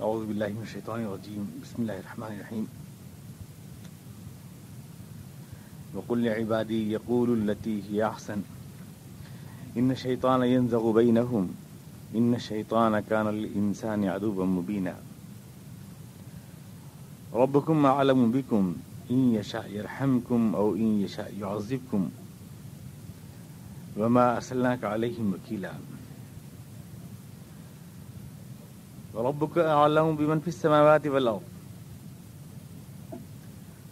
اعوذ باللہ من الشیطان الرجیم بسم اللہ الرحمن الرحیم وقل لعبادی یقولوا التی ہی احسن ان الشیطان ینزغ بینہم ان الشیطان کان للانسان عدوا مبینا ربکم اعلم بکم ان یشاء یرحمکم او ان یشاء یعذبکم وما ارسلناک علیہم وکیلا وربك أعلم بمن في السماوات والأرض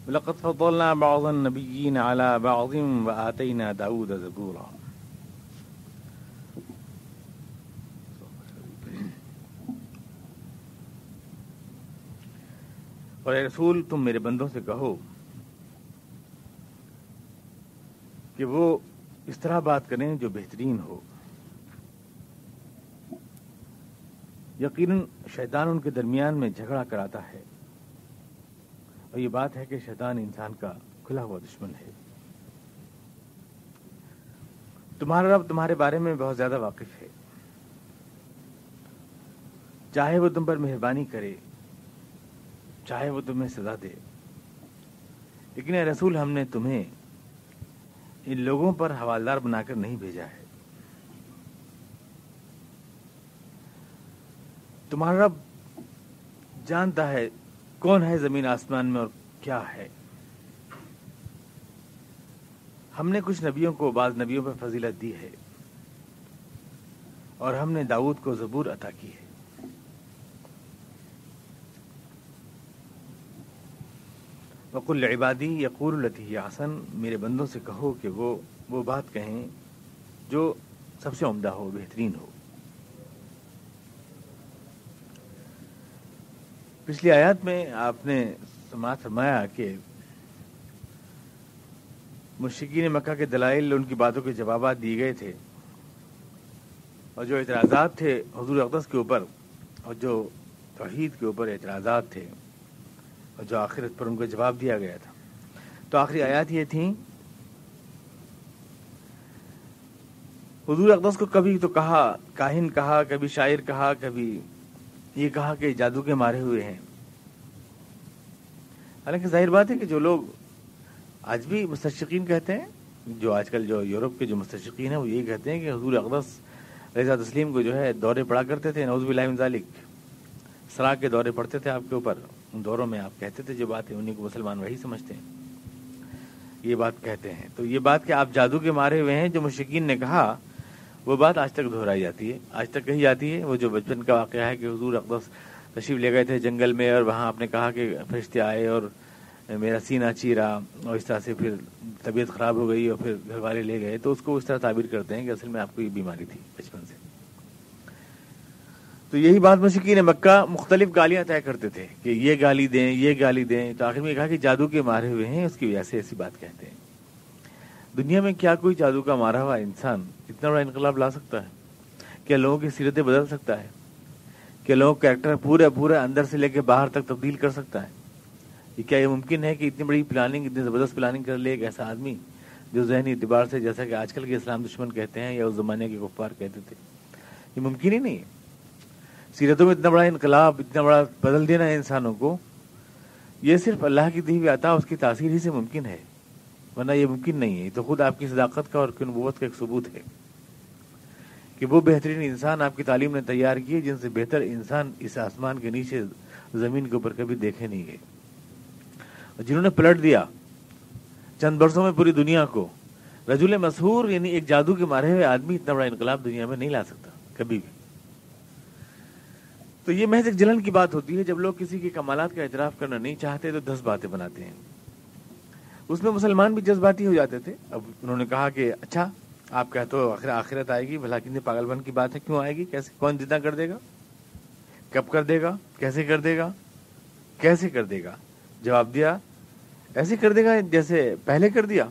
ولقد فضلنا بعض النبيين على بعض وآتينا داود زبورا. اور اے رسول تم میرے بندوں سے کہو کہ وہ اس طرح بات کریں جو بہترین ہو. یقیناً شیطان ان کے درمیان میں جھگڑا کراتا ہے اور یہ بات ہے کہ شیطان انسان کا کھلا ہوا دشمن ہے. تمہارا رب تمہارے بارے میں بہت زیادہ واقف ہے، چاہے وہ تم پر مہربانی کرے چاہے وہ تمہیں سزا دے. لیکن اے رسول ہم نے تمہیں ان لوگوں پر حوالدار بنا کر نہیں بھیجا ہے. تمہارا رب جانتا ہے کون ہے زمین آسمان میں اور کیا ہے. ہم نے کچھ نبیوں کو بعض نبیوں پر فضیلت دی ہے اور ہم نے داؤد کو زبور عطا کی ہے. وقل لعبادی یقولوا التی ہی احسن، میرے بندوں سے کہو کہ وہ بات کہیں جو سب سے عمدہ ہو، بہترین ہو. پچھلی آیات میں آپ نے سماعت فرمایا کہ مشرکین مکہ کے دلائل، ان کی باتوں کے جوابات دیے گئے تھے اور جو اعتراضات تھے حضور اقدس کے اوپر اور جو توحید کے اوپر اعتراضات تھے اور جو آخرت پر ان کو جواب دیا گیا تھا. تو آخری آیات یہ تھیں، حضور اقدس کو کبھی تو کہا کاہن کہا، کبھی شاعر کہا، کبھی یہ کہا کہ جادو کے مارے ہوئے ہیں. حالانکہ ظاہر بات ہے کہ جو لوگ آج بھی مستشرقین کہتے ہیں، جو آج کل جو یورپ کے جو مستشرقین ہیں وہ یہی کہتے ہیں کہ حضور اقدس علیہ تسلیم کو جو ہے دورے پڑا کرتے تھے. نعوذ باللہ من ذالک، سرا کے دورے پڑتے تھے آپ کے اوپر. ان دوروں میں آپ کہتے تھے جو باتیں، انہیں کو مسلمان وہی سمجھتے ہیں، یہ بات کہتے ہیں. تو یہ بات کہ آپ جادو کے مارے ہوئے ہیں جو مشرکین نے کہا، وہ بات آج تک دہرائی جاتی ہے، آج تک کہی جاتی ہے. وہ جو بچپن کا واقعہ ہے کہ حضور اقدس تشریف لے گئے تھے جنگل میں اور وہاں آپ نے کہا کہ فرشتے آئے اور میرا سینہ چیرا اور اس طرح سے پھر طبیعت خراب ہو گئی اور پھر گھر والے لے گئے، تو اس کو اس طرح تعبیر کرتے ہیں کہ اصل میں آپ کو یہ بیماری تھی بچپن سے. تو یہی بات مشرکین مکہ مختلف گالیاں طے کرتے تھے کہ یہ گالی دیں یہ گالی دیں. تو آخر میں کہا کہ جادو کے مارے ہوئے ہیں، اس کی وجہ سے ایسی بات کہتے ہیں. دنیا میں کیا کوئی جادو کا مارا ہوا انسان اتنا بڑا انقلاب لا سکتا ہے؟ کیا لوگوں کی سیرتیں بدل سکتا ہے؟ کیا لوگوں کا کریکٹر پورے اندر سے لے کے باہر تک تبدیل کر سکتا ہے؟ کیا یہ ممکن ہے کہ اتنی بڑی پلاننگ، اتنی زبردست پلاننگ کر لے ایک ایسا آدمی جو ذہنی اعتبار سے، جیسا کہ آج کل کے اسلام دشمن کہتے ہیں یا اس زمانے کے کفار کہتے تھے، یہ ممکن ہی نہیں ہے. سیرتوں میں اتنا بڑا انقلاب، اتنا بڑا بدل دینا ہے انسانوں کو، یہ صرف اللہ کی دی ہوئی عطا، اس کی تاثیر ہی سے ممکن ہے، ورنہ یہ ممکن نہیں ہے. تو خود آپ کی صداقت کا اور نبوت کا ایک ثبوت ہے کہ وہ بہترین انسان آپ کی تعلیم نے تیار کیے جن سے بہتر انسان اس آسمان کے نیچے زمین کے اوپر کبھی دیکھے نہیں گئے، جنہوں نے پلٹ دیا چند برسوں میں پوری دنیا کو. رجل مسحور یعنی ایک جادو کے مارے ہوئے آدمی اتنا بڑا انقلاب دنیا میں نہیں لا سکتا کبھی بھی. تو یہ محض ایک جلن کی بات ہوتی ہے جب لوگ کسی کے کمالات کا اعتراف کرنا نہیں چاہتے تو 10 باتیں بناتے ہیں. اس میں مسلمان بھی جذباتی ہو جاتے تھے. اب انہوں نے کہا کہ اچھا آپ کہتے ہو آخرت آئے گی، بھلا کتنی پاگل پن کی بات ہے، کیوں آئے گی، کیسے، کون زندہ کر دے گا، کب کر دے گا، کیسے کر دے گا، کیسے کر دے گا؟ جواب دیا ایسے کر دے گا جیسے پہلے کر دیا.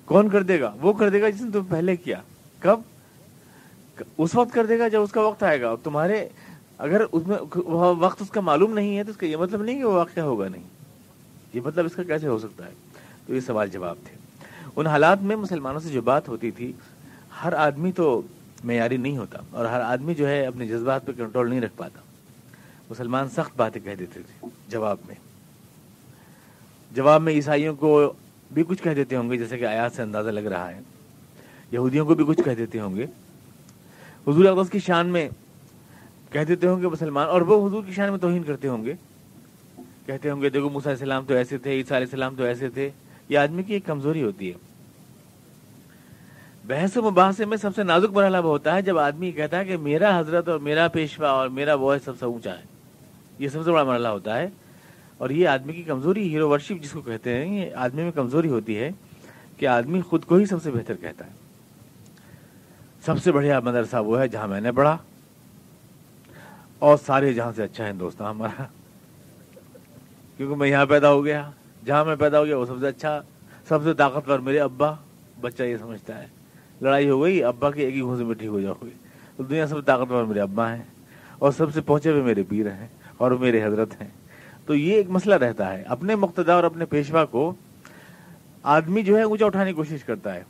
کون کر دے گا؟ وہ کر دے گا جس نے تم پہلے کیا. کب؟ اس وقت کر دے گا جب اس کا وقت آئے گا. اور تمہارے اگر اس میں وقت اس کا معلوم نہیں ہے تو اس کا یہ مطلب نہیں کہ وہ واقعہ ہوگا نہیں. یہ مطلب اس کا کیسے ہو سکتا ہے؟ تو یہ سوال جواب تھے. ان حالات میں مسلمانوں سے جو بات ہوتی تھی، ہر آدمی تو معیاری نہیں ہوتا اور ہر آدمی جو ہے اپنے جذبات پہ کنٹرول نہیں رکھ پاتا. مسلمان سخت باتیں کہہ دیتے تھے جواب میں عیسائیوں کو بھی کچھ کہہ دیتے ہوں گے، جیسے کہ آیات سے اندازہ لگ رہا ہے، یہودیوں کو بھی کچھ کہہ دیتے ہوں گے، حضور اقدس کی شان میں کہہ دیتے ہوں گے مسلمان، اور وہ حضور کی شان میں توہین کرتے ہوں گے، کہتے ہوں گے دیکھو موسیٰ علیہ السلام تو ایسے تھے، عیسیٰ علیہ السلام تو ایسے تھے۔ یہ آدمی کی ایک کمزوری ہوتی ہے۔ بحث و مباحثے میں سب سے نازک مرحلہ وہ ہوتا ہے جب آدمی کہتا ہے کہ میرا حضرت اور میرا پیشوا اور میرا وہ سب سے اونچا ہے۔ یہ سب سے بڑا مرحلہ ہوتا ہے، اور یہ آدمی کی کمزوری، ہیرو ورشپ جس کو کہتے ہیں، یہ آدمی میں کمزوری ہوتی ہے کہ آدمی خود کو ہی سب سے بہتر کہتا ہے۔ سب سے بڑھیا مدرسہ وہ ہے جہاں میں نے پڑھا، اور سارے جہاں سے اچھا ہندوستان ہمارا، کیونکہ میں یہاں پیدا ہو گیا، جہاں میں پیدا ہو گیا وہ سب سے اچھا، سب سے طاقتور میرے ابا۔ بچہ یہ سمجھتا ہے لڑائی ہو گئی ابا کے ایک ہی گھوسے میں ٹھیک ہو جاؤ گے، تو دنیا سب سے طاقتور میرے ابا ہیں، اور سب سے پہنچے ہوئے میرے پیر ہیں اور میرے حضرت ہیں۔ تو یہ ایک مسئلہ رہتا ہے، اپنے مقتدا اور اپنے پیشوا کو آدمی جو ہے اونچا اٹھانے کی کوشش کرتا ہے،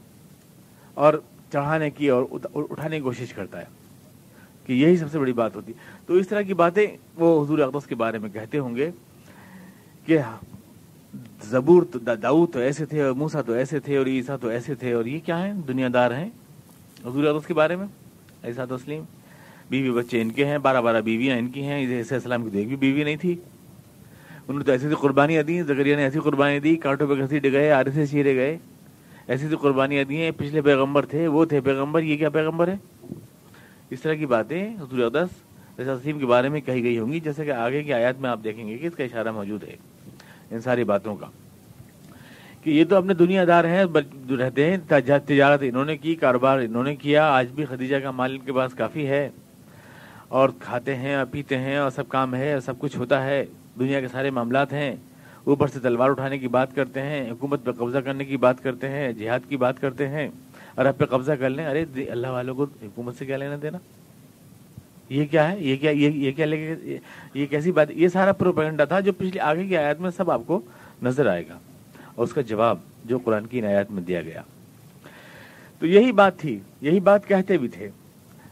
اور چڑھانے کی اور اٹھانے کی کوشش کرتا ہے، کہ یہی سب سے بڑی بات ہوتی ہے۔ تو اس طرح کی باتیں وہ حضور اقدس کے بارے میں کہتے ہوں گے کہ زبور تو داؤد تو ایسے تھے، اور موسیٰ تو ایسے تھے، اور عیسیٰ تو ایسے تھے، اور یہ کیا ہیں؟ دنیا دار ہیں حضور اقدس کے بارے میں عیسیٰ تسلیم۔ بیوی بچے ان کے ہیں، 12 بیویاں ان کی ہیں، عیسیٰ علیہ السلام کی تو ایک بھی بیوی نہیں تھی، انہوں نے تو ایسی قربانیاں دی، زکریا نے ایسی قربانیاں دی، کانٹوں پہ گھسیٹے گئے، آرے سے چیرے گئے، ایسی سی قربانیاں دی ہیں۔ پچھلے پیغمبر تھے، وہ تھے پیغمبر، یہ کیا پیغمبر ہے؟ اس طرح کی باتیں حضور اقدس عیسیٰ تسلیم کے بارے میں کہی گئی ہوں گی، جیسے کہ آگے کی آیات میں آپ دیکھیں گے کہ اس کا اشارہ موجود ہے ان ساری باتوں کا، کہ یہ تو اپنے دنیا دار ہیں، رہتے ہیں، تجارت انہوں نے کی، کاروبار انہوں نے کیا، آج بھی خدیجہ کا مال ان کے پاس کافی ہے، اور کھاتے ہیں اور پیتے ہیں اور سب کام ہے اور سب کچھ ہوتا ہے، دنیا کے سارے معاملات ہیں، اوپر سے تلوار اٹھانے کی بات کرتے ہیں، حکومت پہ قبضہ کرنے کی بات کرتے ہیں، جہاد کی بات کرتے ہیں، اور اب پہ قبضہ کر لیں۔ ارے اللہ والوں کو حکومت سے کیا لینا دینا؟ یہ کیا ہے؟ یہ کیا لے کے، یہ کیسی بات؟ یہ سارا پروپیگنڈا تھا جو پچھلی آگے کی آیات میں سب آپ کو نظر آئے گا، اور اس کا جواب جو قرآن کی ان آیات میں دیا گیا۔ تو یہی بات تھی، یہی بات کہتے بھی تھے،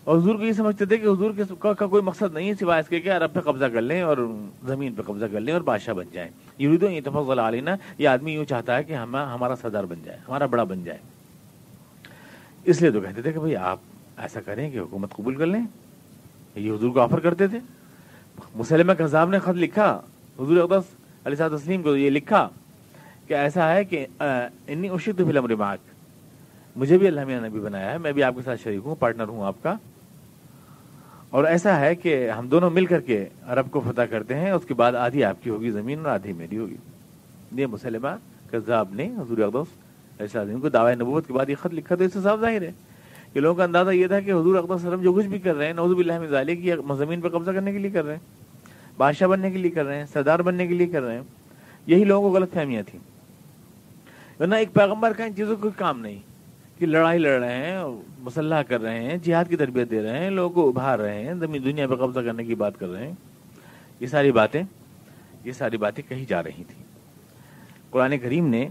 اور حضور کو یہ سمجھتے تھے کہ حضور کا کوئی مقصد نہیں ہے سوائے اس کے کہ عرب پہ قبضہ کر لیں اور زمین پہ قبضہ کر لیں اور بادشاہ بن جائیں۔ یریدون ان یتفضل علینا، یہ آدمی یوں چاہتا ہے کہ ہمارا سردار بن جائے، ہمارا بڑا بن جائے۔ اس لیے تو کہتے تھے کہ بھئی آپ ایسا کریں کہ حکومت قبول کر لیں، یہ حضور کو آفر کرتے تھے۔ مسلمہ کذاب نے خط لکھا حضور اقدس علیہ الصلوۃ والتسلیم کو، یہ لکھا کہ ایسا ہے کہ انی اشرکت فی الامر معک، مجھے بھی اللہ میاں نبی بنایا ہے، میں بھی آپ کے ساتھ شریک ہوں، پارٹنر ہوں آپ کا، اور ایسا ہے کہ ہم دونوں مل کر کے عرب کو فتح کرتے ہیں، اس کے بعد آدھی آپ کی ہوگی زمین اور آدھی میری ہوگی۔ یہ مسلمہ کذاب نے حضور اقدس علیہ السلام کو دعوی نبوت کے بعد یہ خط لکھا، تو اس سے صاف ظاہر ہے کہ لوگوں کا اندازہ یہ تھا کہ حضور اقدس صلی اللہ علیہ وسلم جو کچھ بھی کر رہے ہیں نعوذ باللہ من ذالک، یہ زمین پہ قبضہ کرنے کے لیے کر رہے ہیں، بادشاہ بننے کے لیے کر رہے ہیں، سردار بننے کے لیے کر رہے ہیں۔ یہی لوگوں کو غلط فہمیاں تھیں، ورنہ ایک پیغمبر کا ان چیزوں کا کوئی کام نہیں کہ لڑائی لڑ رہے ہیں، مسلح کر رہے ہیں، جہاد کی تربیت دے رہے ہیں، لوگوں کو ابھار رہے ہیں، دنیا پہ قبضہ کرنے کی بات کر رہے ہیں۔ یہ ساری باتیں کہی جا رہی تھیں قرآن کریم نے،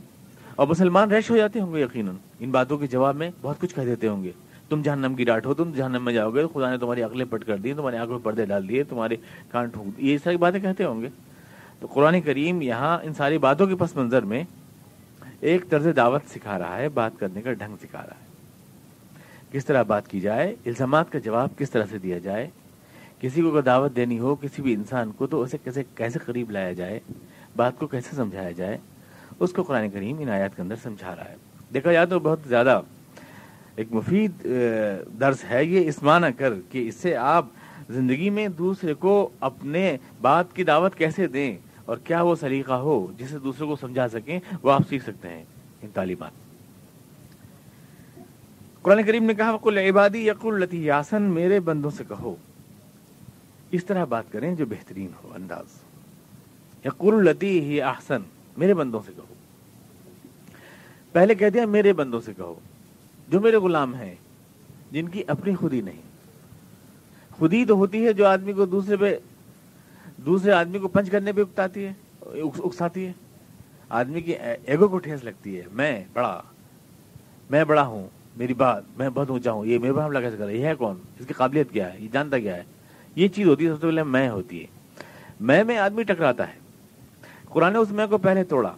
اور مسلمان ریش ہو جاتے ہوں گے یقیناً ان باتوں کے جواب میں، بہت کچھ کہہ دیتے ہوں گے، تم جہنم کی ڈاٹ ہو، تم جہنم میں جاؤ گے، خدا نے تمہاری عقلیں پٹ کر دی، تمہاری آنکھوں میں پردے ڈال دیے، تمہارے کان ٹھونک دیے، یہ ساری باتیں کہتے ہوں گے۔ تو قرآن کریم یہاں ان ساری باتوں کے پس منظر میں ایک طرز دعوت سکھا رہا ہے، بات کرنے کا ڈھنگ سکھا رہا ہے، کس طرح بات کی جائے، الزامات کا جواب کس طرح سے دیا جائے، کسی کو دعوت دینی ہو کسی بھی انسان کو تو اسے کیسے قریب لایا جائے، بات کو کیسے سمجھایا جائے، اس کو قرآن کریم ان آیات کے اندر سمجھا رہا ہے۔ دیکھا جائے تو بہت زیادہ ایک مفید درس ہے یہ، اس معنی کر کہ اس سے آپ زندگی میں دوسرے کو اپنے بات کی دعوت کیسے دیں اور کیا وہ سلیقہ ہو جسے دوسرے کو سمجھا سکیں، وہ آپ سیکھ سکتے ہیں ان تعلیمات۔ قرآن کریم نے کہا وَقُلْ عِبَادِي يَقُولُ الَّتِي هِيَ أَحْسَنُ، میرے بندوں سے کہو اس طرح بات کریں جو بہترین ہو انداز، يَقُولُ الَّتِي هِيَ أَحْسَنُ، میرے بندوں سے کہو۔ پہلے کہہ دیا میرے بندوں سے کہو، جو میرے غلام ہیں جن کی اپنی خودی نہیں، خودی تو ہوتی ہے جو آدمی کو دوسرے آدمی کو پنچ کرنے پہ اکساتی ہے، آدمی کی ایگو کو ٹھیس لگتی ہے، میں بڑا ہوں، میری بات، میں بہت اونچا ہوں، یہ میرے پر حملہ کیسے کر رہا ہے، یہ ہے کون، اس کی قابلیت کیا ہے، یہ جانتا کیا ہے، یہ چیز ہوتی ہے سب سے پہلے میں ہوتی ہے۔ میں آدمی ٹکراتا ہے. قرآن نے اس میں کو پہلے توڑا.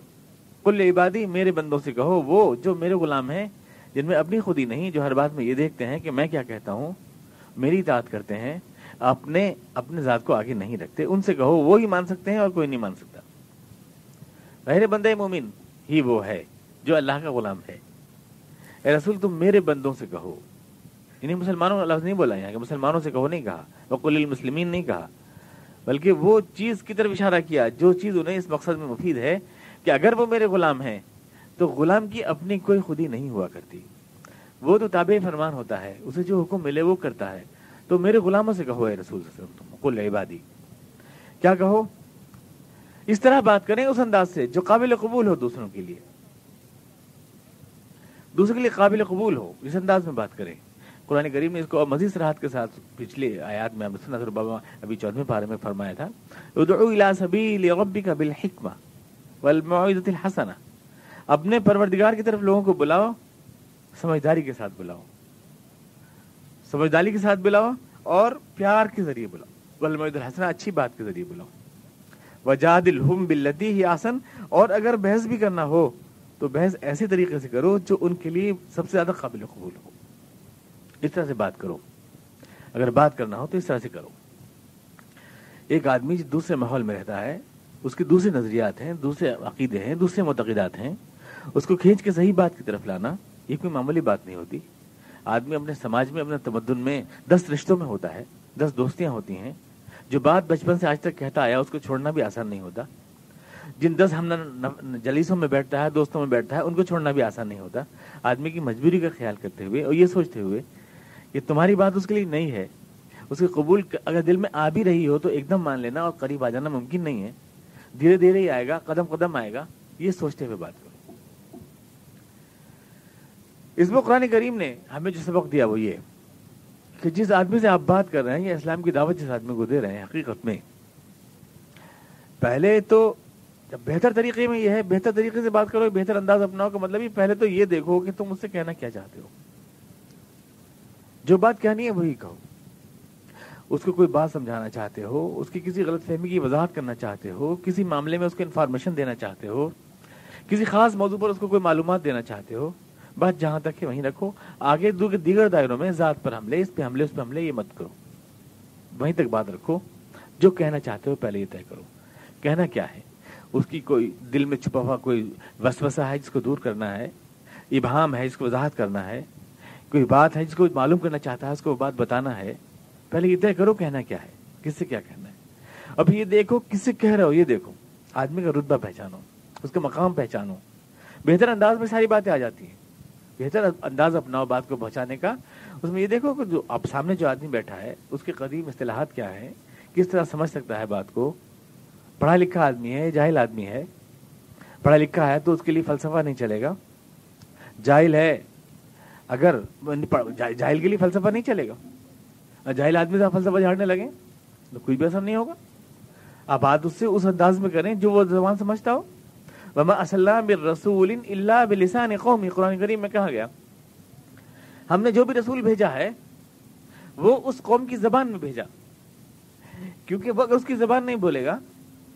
قل عبادی، میرے بندوں سے کہو، وہ جو میرے غلام ہیں جن میں اپنی خودی نہیں، جو ہر بات میں یہ دیکھتے ہیں کہ میں کیا کہتا ہوں، میری اطاعت کرتے ہیں، اپنے ذات کو آگے نہیں رکھتے، ان سے کہو وہ ہی مان سکتے ہیں اور کوئی نہیں مان سکتا. میرے بندے مومن ہی وہ ہے جو اللہ کا غلام ہے. اے رسول تم میرے بندوں سے کہو. انہیں مسلمانوں کا لفظ نہیں بولا یہاں کہ مسلمانوں سے کہو نہیں کہا، وقل للمسلمین نہیں کہا، بلکہ وہ چیز کی طرف اشارہ کیا جو چیز انہیں اس مقصد میں مفید ہے کہ اگر وہ میرے غلام ہیں تو غلام کی اپنی کوئی خودی نہیں ہوا کرتی، وہ تو تابع فرمان ہوتا ہے، اسے جو حکم ملے وہ کرتا ہے. تو میرے غلاموں سے کہو اے رسول صلی اللہ علیہ وسلم، قل عبادی. کیا کہو؟ اس طرح بات کریں اس انداز سے جو قابل قبول ہو، دوسروں کے لیے قابل قبول ہو، اس انداز میں بات کریں. قرآن کریم نے اس کو مزید صراحت کے ساتھ پچھلے آیات میں ابھی 14ویں پارے میں فرمایا تھا، ادعو الی سبیل ربک بالحکمہ والموعظۃ الحسنہ. اپنے پروردگار کی طرف لوگوں کو بلاؤ، سمجھداری کے ساتھ بلاؤ اور پیار کے ذریعے بلاؤ. والموعظۃ الحسنہ، اچھی بات کے ذریعے بلاؤ. وجادلہم باللتی ہی احسن، اور اگر بحث بھی کرنا ہو تو بحث ایسے طریقے سے کرو جو ان کے لیے سب سے زیادہ قابل قبول ہو. اس طرح سے بات کرو. اگر بات کرنا ہو تو اس طرح سے کرو. ایک آدمی جو دوسرے ماحول میں رہتا ہے، اس کے دوسرے نظریات ہیں، دوسرے عقیدے ہیں، دوسرے معتقدات ہیں، اس کو کھینچ کے صحیح بات کی طرف لانا یہ کوئی معمولی بات نہیں ہوتی. آدمی اپنے سماج میں، اپنے تمدن میں 10 رشتوں میں ہوتا ہے، 10 دوستیاں ہوتی ہیں. جو بات بچپن سے آج تک کہتا آیا اس کو چھوڑنا بھی آسان نہیں ہوتا. جن 10 ہم جلیسوں میں بیٹھتا ہے، دوستوں میں بیٹھتا ہے، ان کو چھوڑنا بھی آسان نہیں ہوتا. آدمی کی مجبوری کا خیال کرتے ہوئے اور یہ سوچتے ہوئے کہ تمہاری بات اس کے لیے نہیں ہے، اس کے قبول اگر دل میں آ بھی رہی ہو تو ایک دم مان لینا اور قریب آ جانا ممکن نہیں ہے. دھیرے دھیرے ہی آئے گا، قدم قدم آئے گا. یہ سوچتے ہوئے بات کرو. اس میں قرآن کریم نے ہمیں جو سبق دیا وہ یہ کہ جس آدمی سے آپ بات کر رہے ہیں یا اسلام کی دعوت جس آدمی کو دے رہے ہیں، حقیقت میں پہلے تو بہتر طریقے میں یہ ہے، بہتر طریقے سے بات کرو، بہتر انداز اپناؤ کا مطلب یہ پہلے تو یہ دیکھو کہ تم اس سے کہنا کیا چاہتے ہو. جو بات کہنی ہے وہی کہو. اس کو کوئی بات سمجھانا چاہتے ہو، اس کی کسی غلط فہمی کی وضاحت کرنا چاہتے ہو، کسی معاملے میں اس کو انفارمیشن دینا چاہتے ہو، کسی خاص موضوع پر اس کو کوئی معلومات دینا چاہتے ہو، بات جہاں تک ہے وہیں رکھو. آگے دیگر دائروں میں ذات پر حملے، اس پہ حملے یہ مت کرو. وہیں تک بات رکھو. جو کہنا چاہتے ہو پہلے یہ طے کرو کہنا کیا ہے. اس کی کوئی دل میں چھپا ہوا کوئی وسوسہ ہے جس کو دور کرنا ہے، ابہام ہے جس کو وضاحت کرنا ہے، کوئی بات ہے جس کو معلوم کرنا چاہتا ہے، اس کو بات بتانا ہے. پہلے یہ طے کرو کہنا کیا ہے، کس سے کیا کہنا ہے. اب یہ دیکھو کس سے کہہ رہے ہو، یہ دیکھو آدمی کا رتبہ پہچانو، اس کا مقام پہچانو. بہتر انداز میں ساری باتیں آ جاتی ہیں. بہتر انداز اپناؤ بات کو پہنچانے کا. اس میں یہ دیکھو کہ جو اب سامنے جو آدمی بیٹھا ہے اس کے قدیم اصطلاحات کیا ہیں، کس طرح سمجھ سکتا ہے بات کو. پڑھا لکھا آدمی ہے، جاہل آدمی ہے. پڑھا لکھا ہے تو اس کے لیے فلسفہ نہیں چلے گا. جاہل ہے، اگر جاہل کے لیے فلسفہ نہیں چلے گا. جاہل آدمی سے فلسفہ جھاڑنے لگے تو کوئی بھی اثر نہیں ہوگا. آپ بات اس سے اس انداز میں کریں جو وہ زبان سمجھتا ہو. وما ارسلنا من رسول الا بلسان قوم، قرآن کریم میں کہا گیا ہم نے جو بھی رسول بھیجا ہے وہ اس قوم کی زبان میں بھیجا. کیونکہ وہ اگر اس کی زبان نہیں بولے گا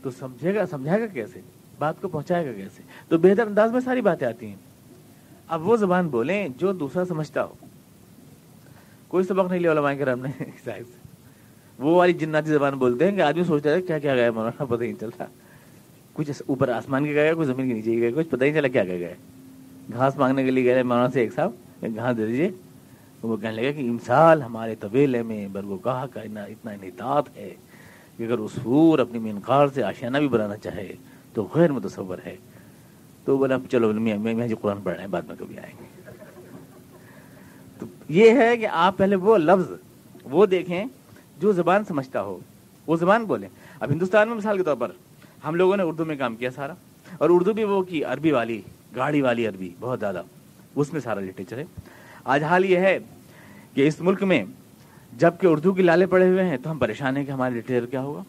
تو سمجھائے گا کیسے، بات کو پہنچائے گا کیسے. تو بہتر انداز میں ساری باتیں آتی ہیں. اب وہ زبان بولیں جو دوسرا سمجھتا ہو. کوئی سبق نہیں لیا علماء کرام نے صاحب سے. وہ والی جناتی زبان بولتے ہیں کہ آدمی سوچتا ہے کیا کیا گیا مولانا، پتہ ہی نہیں چلتا. کچھ اوپر آسمان کے گئے، کچھ زمین کے نیچے گئے، کچھ پتہ ہی نہیں چلا کیا کہہ گئے. گھاس مانگنے کے لیے گئے مولانا سے ایک صاحب گھاس دے دیجیے. وہ کہنے لگا کہ امسال ہمارے طویلے میں برگوگاہ کا اتنا انحطاط ہے کہ اگر عصفور اپنی منقار سے آشیانہ بھی بنانا چاہے تو غیر متصور ہے. تو بولا چلو میں جو قرآن پڑھ رہے ہیں بعد میں کبھی آئیں گے. تو یہ ہے کہ آپ پہلے وہ لفظ وہ دیکھیں جو زبان سمجھتا ہو، وہ زبان بولیں. اب ہندوستان میں مثال کے طور پر ہم لوگوں نے اردو میں کام کیا سارا، اور اردو بھی وہ کی عربی والی گاڑی والی عربی بہت زیادہ، اس میں سارا لٹریچر ہے. آج حال یہ ہے کہ اس ملک میں جب کہ اردو کی لالے پڑے ہوئے ہیں تو ہم پریشان ہیں کہ ہمارا لٹریچر کیا ہوگا،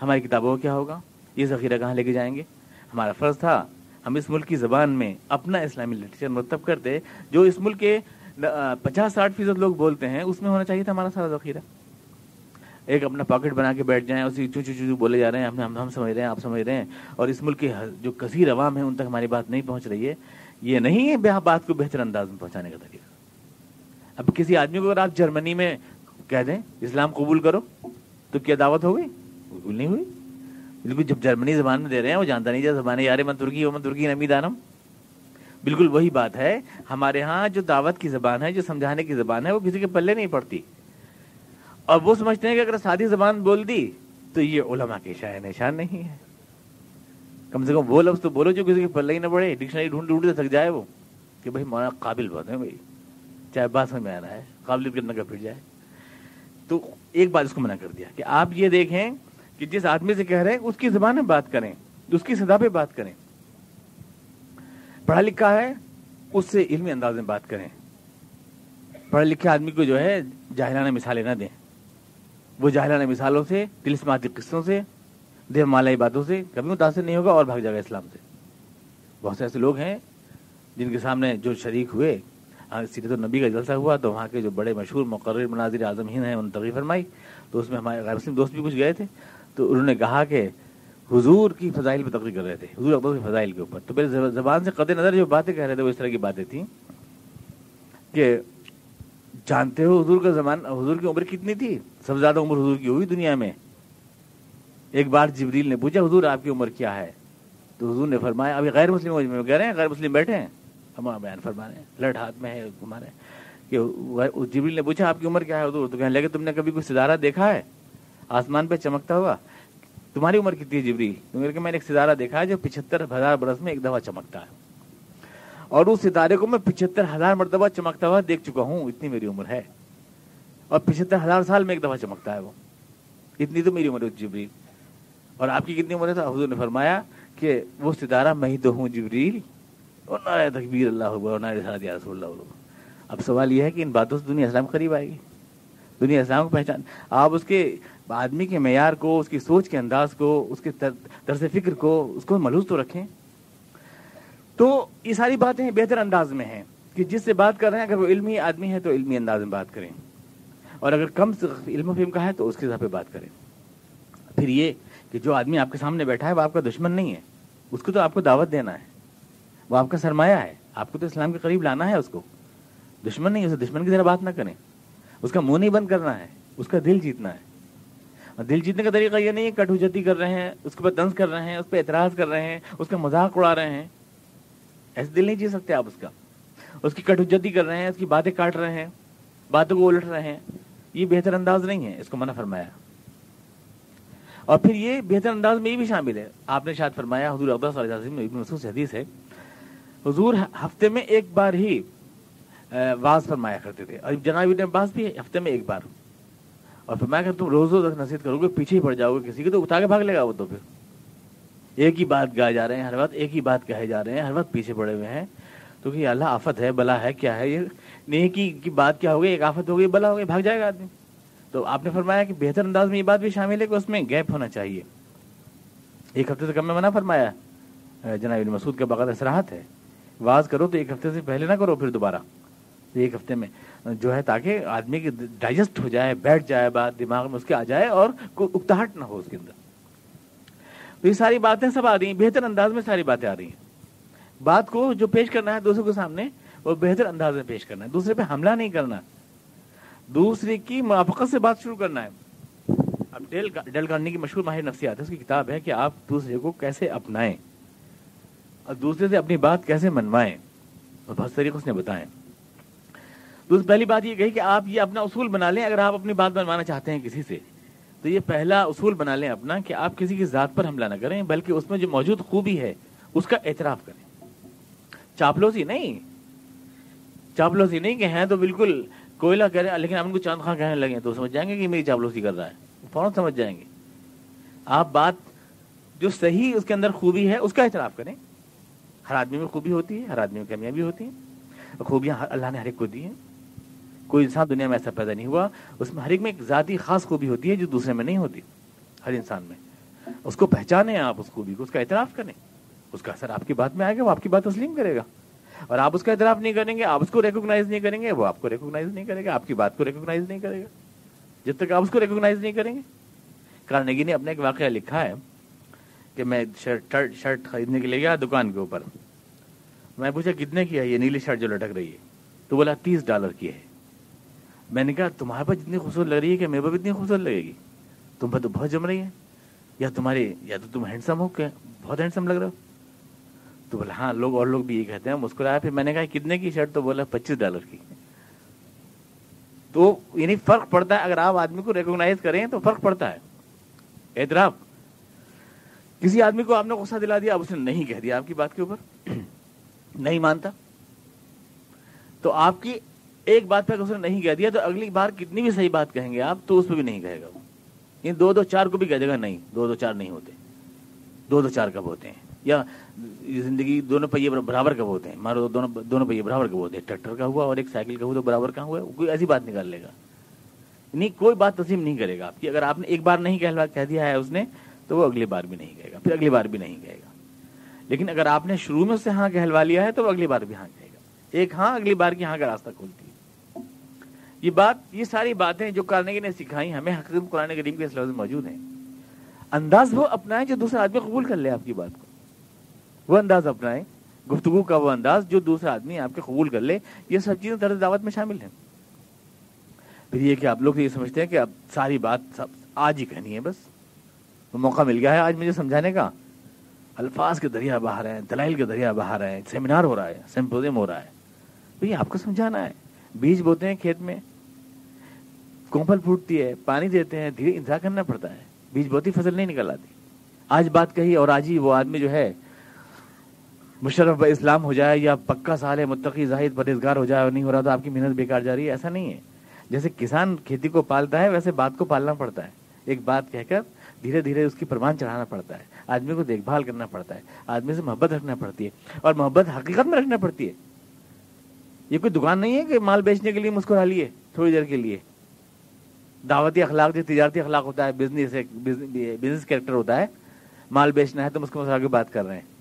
ہماری کتابوں کا کیا ہوگا، یہ ذخیرہ کہاں لے کے جائیں گے. ہمارا فرض تھا ہم اس ملک کی زبان میں اپنا اسلامی لٹریچر مرتب کرتے جو اس ملک کے 50-60% لوگ بولتے ہیں، اس میں ہونا چاہیے تھا ہمارا سارا ذخیرہ. ایک اپنا پاکٹ بنا کے بیٹھ جائیں, اسی چو چو چو بولے جا رہے ہیں, ہم سمجھ رہے ہیں, آپ سمجھ رہے ہیں, اور اس ملک کے جو کثیر عوام ہیں ان تک ہماری بات نہیں پہنچ رہی ہے. یہ نہیں ہے بات کو بہتر انداز میں پہنچانے کا طریقہ. اب کسی آدمی کو اگر آپ جرمنی میں کہہ دیں اسلام قبول کرو تو کیا دعوت ہو گئی؟ بالکل نہیں ہوئی. بالکل جب جرمنی زبان میں دے رہے ہیں, وہ جانتا نہیں جا زبان یار من ترکی نمی دانم. بالکل وہی بات ہے. ہمارے ہاں جو دعوت کی زبان ہے, جو سمجھانے کی زبان ہے, وہ کسی کے پلے نہیں پڑتی, اور وہ سمجھتے ہیں کہ اگر سادی زبان بول دی تو یہ علماء کے شاہ نشان نہیں ہے. کم سے کم وہ لفظ تو بولو جو کسی کے پلے ہی نہ پڑے, ڈکشنری ڈھونڈتے تھک جائے وہ کہ بھائی مولانا قابل بہت ہے بھائی, چاہے بات سمجھ میں آ رہا ہے, قابلیت کرنے کا پھر جائے. تو ایک بات اس کو منع کر دیا کہ آپ یہ دیکھیں کہ جس آدمی سے کہہ رہے ہیں اس کی زبان میں بات کریں, اس کی صدا پہ بات کریں. پڑھا لکھا ہے اس سے علمی انداز میں بات کریں. پڑھے لکھے آدمی کو جو ہے جاہلانہ مثالیں نہ دیں. وہ جاہلانہ مثالوں سے, طلسماتی قصوں سے, دیر مالائی باتوں سے کبھی متاثر نہیں ہوگا اور بھاگ جائے گا اسلام سے. بہت سے ایسے لوگ ہیں جن کے سامنے جو شریک ہوئے, سیرت النبی کا جلسہ ہوا تو وہاں کے جو بڑے مشہور مقرر مناظر اعظم ہند ہیں انہوں نے تقریر فرمائی, تو اس میں ہمارے غیر مسلم دوست بھی کچھ گئے تھے. تو انہوں نے کہا کہ حضور کی فضائل پہ تقریر کر رہے تھے, حضور اقدس کی فضائل کے اوپر. تو میرے زبان سے قطع نظر جو باتیں کہہ رہے تھے وہ اس طرح کی باتیں تھیں کہ جانتے ہو حضور کا زمانہ, حضور کی عمر کتنی تھی؟ سب سے زیادہ عمر حضور کی ہوئی دنیا میں. ایک بار جبریل نے پوچھا حضور آپ کی عمر کیا ہے؟ تو حضور نے فرمایا, ابھی غیر مسلم میں کہہ رہے ہیں, غیر مسلم بیٹھے ہیں, ہم بیان فرما رہے ہیں, لٹ ہاتھ میں ہے ہمارے, کہ جبریل نے پوچھا آپ کی عمر کیا ہے حضور؟ تو کہنے لگے تم نے کبھی کوئی ستارہ دیکھا ہے آسمان پہ چمکتا ہوا؟ تمہاری عمر کتنی ہے جبریل؟ تو میں نے ایک ستارہ دیکھا ہے جو 75,000 برس میں ایک دفعہ چمکتا ہے, اور اس ستارے کو میں 75,000 مرتبہ چمکتا ہوا دیکھ چکا ہوں, اتنی میری عمر ہے. اور 75,000 سال میں ایک دفعہ چمکتا ہے وہ, اتنی تو میری عمر ہے جبریل. اور آپ کی کتنی عمر ہے؟ تو حضور نے فرمایا کہ وہ ستارہ میں ہی تو ہوں جبریل. اور نعرہ تکبیر اللہ اکبر اور نعرہ رسالت یا رسول اللہ. اب سوال یہ ہے کہ ان باتوں سے دنیا اسلام قریب آئے گی, دنیا اسلام کو پہچان. آپ اس کے آدمی کے معیار کو, اس کی سوچ کے انداز کو, اس کے طرز فکر کو, اس کو ملحوظ تو رکھیں. تو یہ ساری باتیں بہتر انداز میں ہیں کہ جس سے بات کر رہے ہیں اگر وہ علمی آدمی ہے تو علمی انداز میں بات کریں, اور اگر کم علم و فہم کا ہے تو اس کے حساب پہ بات کریں. پھر یہ کہ جو آدمی آپ کے سامنے بیٹھا ہے وہ آپ کا دشمن نہیں ہے, اس کو تو آپ کو دعوت دینا ہے, وہ آپ کا سرمایہ ہے, آپ کو تو اسلام کے قریب لانا ہے. اس کو دشمن نہیں, اسے دشمن کی طرح بات نہ کریں. اس کا منہ نہیں بند کرنا ہے, اس کا دل جیتنا ہے. اور دل جیتنے کا طریقہ یہ نہیں ہے کٹ حجتی کر رہے ہیں, اس کے اوپر طنز کر رہے ہیں, اس پہ اعتراض کر رہے ہیں, اس کا مذاق اڑا رہے ہیں. ایسے دل نہیں جیت سکتے آپ. اس کی کٹ حجتی کر رہے ہیں, اس کی باتیں کاٹ رہے ہیں, باتوں کو الٹ رہے ہیں. یہ بہتر انداز نہیں ہے, اس کو منع فرمایا. اور پھر یہ بہتر انداز میں یہ بھی شامل ہے, آپ نے شاید فرمایا, حضور اقدس صلی اللہ علیہ وسلم ابن مسعود سے حدیث ہے, حضور ہفتے میں ایک بار ہی واز فرمایا کرتے تھے, اور جناب ابن عباس بھی ہفتے میں ایک بار. اور فرمایا کہ تم روز روز نصیحت کرو گے, پیچھے ہی پڑ جاؤ گے کسی کے, تو اٹھا کے بھاگ لے گا وہ. تو پھر ایک ہی بات گائے جا رہے ہیں, ہر وقت ایک ہی بات کہے جا رہے ہیں, ہر وقت پیچھے پڑے ہوئے ہیں. تو کہ اللہ آفت ہے, بلا ہے, کیا ہے یہ نیکی کی بات, کیا ہو گئی, ایک آفت ہو گئی, بلا ہو گئی, بھاگ جائے گا آدمی. تو آپ نے فرمایا کہ بہتر انداز میں یہ بات بھی شامل ہے کہ اس میں گیپ ہونا چاہیے. ایک ہفتے سے کم میں منع فرمایا. جناب ابن مسعود کا باقاعدہ صراحت ہے, واز کرو تو ایک ہفتے سے پہلے نہ کرو, پھر دوبارہ ایک ہفتے میں جو ہے, تاکہ آدمی کی ڈائجسٹ ہو جائے, بیٹھ جائے بات دماغ میں اس کے آ جائے, اور کوئی اکتاہٹ نہ ہو اس کے اندر. تو یہ ساری باتیں سب آ رہی ہیں, بہتر انداز میں ساری باتیں آ رہی ہیں. بات کو جو پیش کرنا ہے دوسروں کے سامنے وہ بہتر انداز میں پیش کرنا ہے, دوسرے پہ حملہ نہیں کرنا, دوسرے کی موافقت سے بات شروع کرنا ہے. اب ڈیل کارنیگی کی مشہور ماہر نفسیات ہے, اس کی کتاب ہے کہ آپ دوسرے کو کیسے اپنائیں اور دوسرے سے اپنی بات کیسے منوائیں, اور بہت طریقے اس نے بتائیں. پہلی بات یہ کہی کہ آپ یہ اپنا اصول بنا لیں, اگر آپ اپنی بات منوانا چاہتے ہیں کسی سے تو یہ پہلا اصول بنا لیں اپنا کہ آپ کسی کی ذات پر حملہ نہ کریں, بلکہ اس میں جو موجود خوبی ہے اس کا اعتراف کریں. چاپلوسی نہیں, چاپلوسی نہیں کہ ہیں تو بالکل کوئلہ کہہ رہے ہیں, لیکن آپ ان کو چاند خواہ کہنے لگے تو سمجھ جائیں گے کہ میری چاپلوسی کر رہا ہے, فوراً سمجھ جائیں گے. آپ بات جو صحیح اس کے اندر خوبی ہے اس کا اعتراف کریں. ہر آدمی میں خوبی ہوتی ہے, ہر آدمی میں کمیاں بھی ہوتی ہیں, خوبیاں اللہ نے ہر ایک کو دی ہیں. کوئی انسان دنیا میں ایسا پیدا نہیں ہوا, اس میں ہر ایک میں ایک ذاتی خاص خوبی ہوتی ہے جو دوسرے میں نہیں ہوتی, ہر انسان میں. اس کو پہچانیں آپ, اس خوبی کو, اس کا اعتراف کریں, اس کا اثر آپ کی بات میں آئے گا, وہ آپ کی بات تسلیم کرے گا. اور آپ اس کا اعتراف نہیں کریں گے, آپ اس کو ریکوگنائز نہیں کریں گے, وہ آپ کو ریکوگنائز نہیں کرے گا, آپ کی بات کو ریکوگنائز نہیں کرے گا. جب تک آپ اس کو ریکوگنائز نہیں کریں گے. کارنیگی نے اپنے ایک واقعہ لکھا ہے کہ میں شرٹ خریدنے کے لیے گیا دکان کے اوپر. میں پوچھا کتنے کی ہے یہ نیلی شرٹ جو لٹک رہی ہے؟ تو بولا $30 کی ہے. میں نے کہا تمہارے پاس جتنی خوبصورت لگ رہی ہے کہ میرے پاس بھی اتنی خوبصورت لگے گی؟ تم پر تو بہت جم رہی ہے, یا تو تم ہینڈسم ہو, کیا بہت ہینڈسم لگ رہے ہو. تو بولا ہاں, اور لوگ بھی یہ کہتے ہیں. مسکرایا. پھر میں نے کہا کتنے کی شرٹ؟ تو بولا $25 کی. تو یعنی فرق پڑتا ہے, اگر آپ آدمی کو ریکوگنائز کریں تو فرق پڑتا ہے. اعتراف. کسی آدمی کو آپ نے غصہ دلا دیا, اب اس نے نہیں کہہ دیا آپ کی بات کے اوپر, نہیں مانتا, تو آپ کی ایک بات پہ اس نے نہیں کہہ دیا تو اگلی بار کتنی بھی صحیح بات کہیں گے آپ تو اس پہ بھی نہیں کہے گا وہ. یہ 2-2-4 کو بھی کہہ دے گا نہیں, 2-2-4 نہیں ہوتے. 2-2-4 کب ہوتے ہیں؟ یا زندگی دونوں پہیے برابر کب ہوتے ہیں؟ مارو دونوں پہیے برابر کب ہوتے ہیں؟ ٹریکٹر کا ہوا اور ایک سائیکل کا ہوا تو برابر کہاں ہوا؟ کوئی ایسی بات نکال لے گا نہیں, کوئی بات تسلیم نہیں کرے گا آپ کی. اگر آپ نے ایک بار نہیں کہہ دیا ہے اس نے تو وہ اگلی بار بھی نہیں کہے گا, پھر اگلی بار بھی نہیں کہے گا. لیکن اگر آپ نے شروع میں سے ہاں کہلوا لیا ہے تو وہ اگلی بار بھی ہاں کہے گا. ایک ہاں اگلی بار کی ہاں کا راستہ کھولتی ہے. یہ ساری باتیں جو کارنیگی نے سکھائی ہمیں حقیقت قرآن کریم کے اس لفظ میں موجود ہیں. انداز وہ اپنائیں جو دوسرا آدمی قبول کر لے آپ کی بات کو. وہ انداز اپنائیں, گفتگو کا وہ انداز جو دوسرا آدمی آپ کے قبول کر لے. یہ سب چیزیں طرز دعوت میں شامل ہیں. پھر یہ کہ آپ لوگ یہ سمجھتے ہیں کہ اب ساری بات آج ہی کہنی ہے, بس تو موقع مل گیا ہے آج مجھے سمجھانے کا. الفاظ کے دریا بہا رہے ہیں, دلائل کے دریا بہا رہے ہیں, سیمینار ہو رہا ہے, سمپوزیم ہو رہا ہے. بھئی آپ کو سمجھانا ہے. بیج بوتے ہیں کھیت میں, کونپل پھوٹتی ہے, پانی دیتے ہیں, دھیرے انتظار کرنا پڑتا ہے. بیج بوتی فصل نہیں نکل آتی. آج بات کہی اور آج ہی وہ آدمی جو ہے مشرف اسلام ہو جائے یا پکا صالح متقی زاہد پرہیزگار ہو جائے اور نہیں ہو رہا تو آپ کی محنت بیکار جا رہی ہے, ایسا نہیں ہے. جیسے کسان کھیتی کو پالتا ہے ویسے بات کو پالنا پڑتا ہے. ایک بات کہہ کر دھیرے دھیرے اس کی پروان چڑھانا پڑتا ہے. آدمی کو دیکھ بھال کرنا پڑتا ہے, آدمی سے محبت رکھنا پڑتی ہے, اور محبت حقیقت میں رکھنا پڑتی ہے. یہ کوئی دکان نہیں ہے کہ مال بیچنے کے لیے مسکرا لیے تھوڑی دیر کے لیے. دعوتی اخلاق جو تجارتی اخلاق ہوتا ہے, بزنس کریکٹر ہوتا ہے, مال بیچنا ہے تو مسکرا کے بات کر رہے ہیں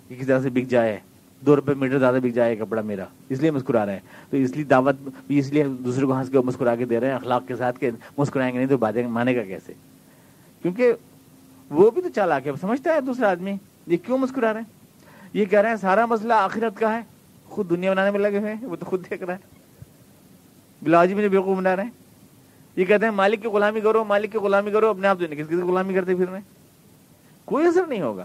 کہ کس طرح سے بک جائے, $2 میٹر زیادہ بک جائے کپڑا میرا, اس لیے مسکرا رہے ہیں. تو اس لیے دعوت بھی اس لیے دوسرے کو ہنس کے مسکرا کے دے رہے ہیں اخلاق کے ساتھ, کہ مسکرائیں گے نہیں تو باتیں مانے گا کیسے؟ کیونکہ وہ بھی تو چالاک ہے, سمجھتا ہے دوسرا آدمی یہ کیوں مسکرا رہے ہیں. یہ کہہ رہے ہیں سارا مسئلہ آخرت کا ہے, خود دنیا بنانے میں لگے ہوئے ہیں, وہ تو خود دیکھ رہا ہے. بلاجی میں جو بیوقوف بنا رہے ہیں. یہ کہتے ہیں مالک کی غلامی کرو, مالک کی غلامی کرو, اپنے آپ کس کی غلامی کرتے پھر رہے ہیں. کوئی اثر نہیں ہوگا.